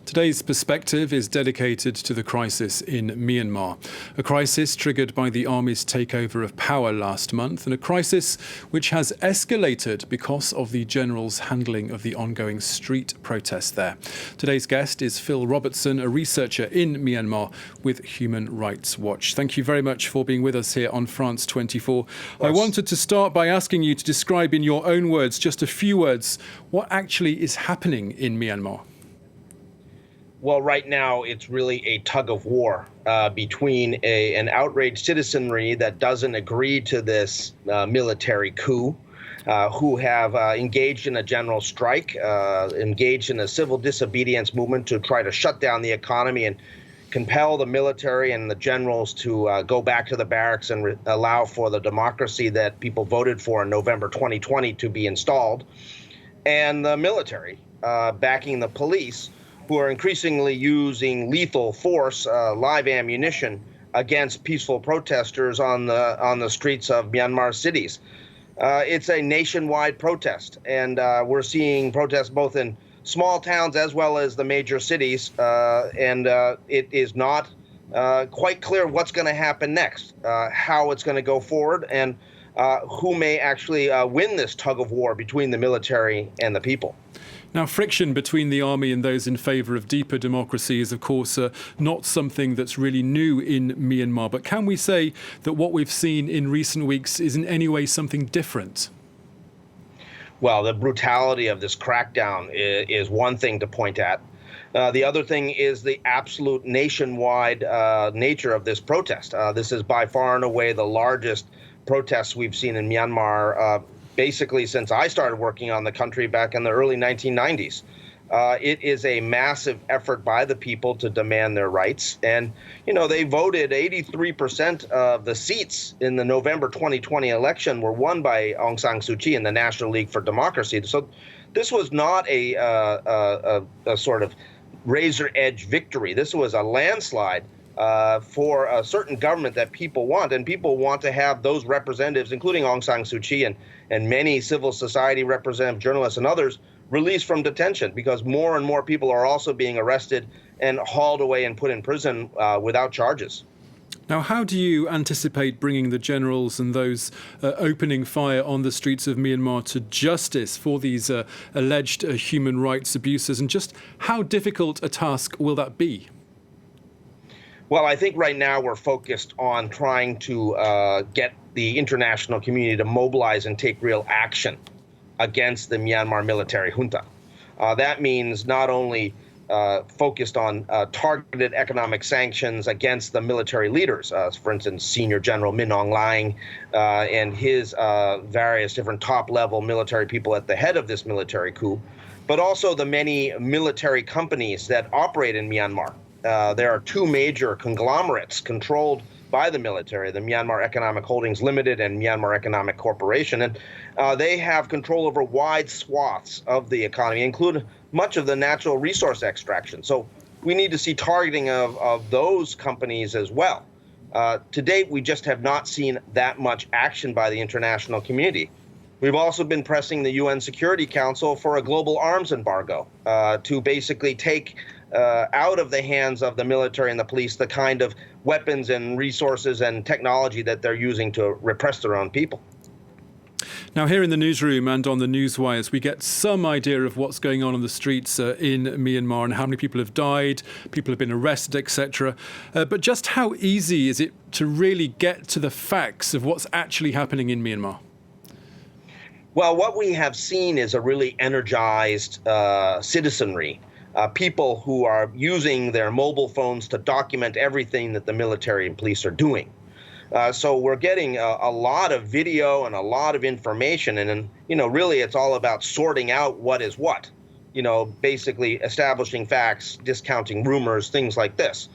Today's perspective is dedicated to the crisis in Myanmar, a crisis triggered by the army's takeover of power last month, and a crisis which has escalated because of the general's handling of the ongoing street protests there. Today's guest is Phil Robertson, a researcher in Myanmar with Human Rights Watch. Thank you very much for being with us here on France 24. I wanted to start by asking you to describe in your own words, just a few words, what actually is happening in Myanmar. Well, right now, it's really a tug of war between an outraged citizenry that doesn't agree to this military coup, who have engaged in a general strike, engaged in a civil disobedience movement to try to shut down the economy and compel the military and the generals to go back to the barracks and allow for the democracy that people voted for in November 2020 to be installed, and the military backing the police, who are increasingly using lethal force, live ammunition, against peaceful protesters on the streets of Myanmar cities. It's a nationwide protest, and we're seeing protests both in small towns as well as the major cities, and it is not quite clear what's going to happen next, how it's going to go forward, and who may actually win this tug of war between the military and the people. Now, friction between the army and those in favour of deeper democracy is, of course, not something that's really new in Myanmar. But can we say that what we've seen in recent weeks is in any way something different? Well, the brutality of this crackdown is one thing to point at. The other thing is the absolute nationwide nature of this protest. This is by far and away the largest protests we've seen in Myanmar basically since I started working on the country back in the early 1990s. It is a massive effort by the people to demand their rights. And, they voted 83% of the seats in the November 2020 election were won by Aung San Suu Kyi and the National League for Democracy. So this was not a sort of razor edge victory. This was a landslide for a certain government that people want, and people want to have those representatives, including Aung San Suu Kyi and many civil society representative journalists and others, released from detention, because more and more people are also being arrested and hauled away and put in prison without charges. Now, how do you anticipate bringing the generals and those opening fire on the streets of Myanmar to justice for these alleged human rights abuses, and just how difficult a task will that be? Well, I think right now we're focused on trying to get the international community to mobilize and take real action against the Myanmar military junta. That means not only focused on targeted economic sanctions against the military leaders, for instance, Senior General Min Aung Hlaing and his various different top-level military people at the head of this military coup, but also the many military companies that operate in Myanmar. There are two major conglomerates controlled by the military, the Myanmar Economic Holdings Limited and Myanmar Economic Corporation. And they have control over wide swaths of the economy, including much of the natural resource extraction. So we need to see targeting of those companies as well. To date, we just have not seen that much action by the international community. We've also been pressing the UN Security Council for a global arms embargo to basically take out of the hands of the military and the police the kind of weapons and resources and technology that they're using to repress their own people. Now, here in the newsroom and on the newswires, we get some idea of what's going on the streets in Myanmar and how many people have died, people have been arrested, etc. But just how easy is it to really get to the facts of what's actually happening in Myanmar? Well, what we have seen is a really energized citizenry. People who are using their mobile phones to document everything that the military and police are doing. So we're getting a lot of video and a lot of information. And really it's all about sorting out what is what, basically establishing facts, discounting rumors, things like this.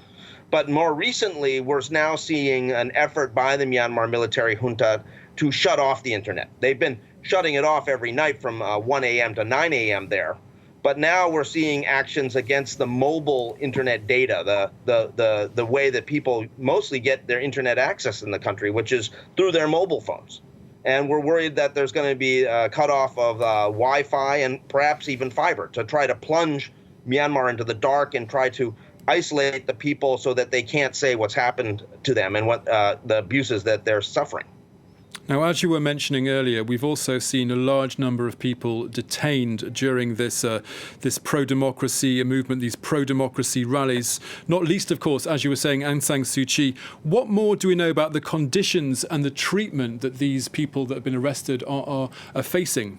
But more recently, we're now seeing an effort by the Myanmar military junta to shut off the internet. They've been shutting it off every night from 1 a.m. to 9 a.m. there. But now we're seeing actions against the mobile internet data, the way that people mostly get their internet access in the country, which is through their mobile phones. And we're worried that there's going to be a cutoff of Wi-Fi and perhaps even fiber to try to plunge Myanmar into the dark and try to isolate the people so that they can't say what's happened to them and what the abuses that they're suffering. Now, as you were mentioning earlier, we've also seen a large number of people detained during this pro-democracy movement, these pro-democracy rallies, not least, of course, as you were saying, Aung San Suu Kyi. What more do we know about the conditions and the treatment that these people that have been arrested are facing?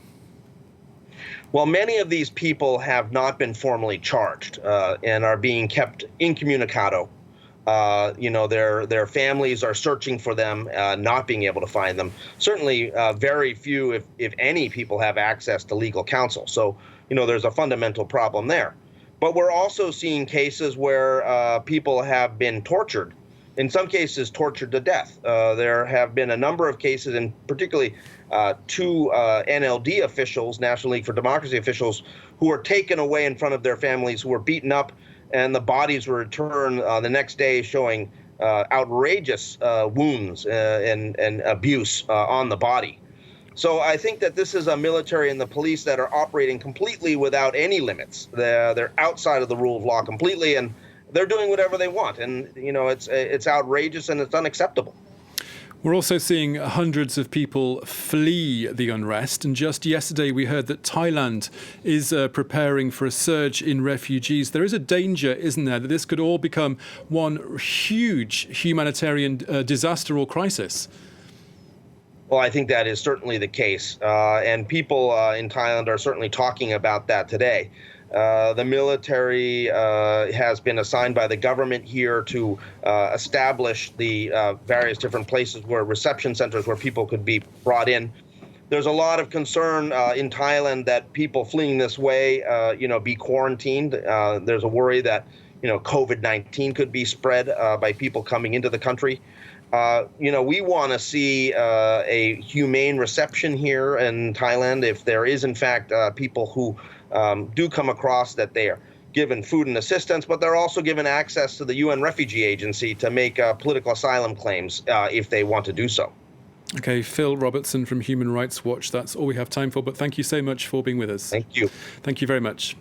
Well, many of these people have not been formally charged and are being kept incommunicado. Their families are searching for them, not being able to find them. Certainly, very few, if any, people have access to legal counsel. So, there's a fundamental problem there. But we're also seeing cases where people have been tortured, in some cases tortured to death. There have been a number of cases, and particularly two NLD officials, National League for Democracy officials, who were taken away in front of their families, who were beaten up, and the bodies were returned the next day showing outrageous wounds and abuse on the body. So I think that this is a military and the police that are operating completely without any limits. They're outside of the rule of law completely, and they're doing whatever they want. And, it's outrageous and it's unacceptable. We're also seeing hundreds of people flee the unrest. And just yesterday, we heard that Thailand is preparing for a surge in refugees. There is a danger, isn't there, that this could all become one huge humanitarian disaster or crisis? Well, I think that is certainly the case. And people in Thailand are certainly talking about that today. The military has been assigned by the government here to establish the various different places where reception centers where people could be brought in. There's a lot of concern in Thailand that people fleeing this way, be quarantined. There's a worry that, COVID-19 could be spread by people coming into the country. We want to see a humane reception here in Thailand. If there is, in fact, people who do come across, that they are given food and assistance, but they're also given access to the UN Refugee Agency to make political asylum claims if they want to do so. Okay, Phil Robertson from Human Rights Watch. That's all we have time for, but thank you so much for being with us. Thank you. Thank you very much.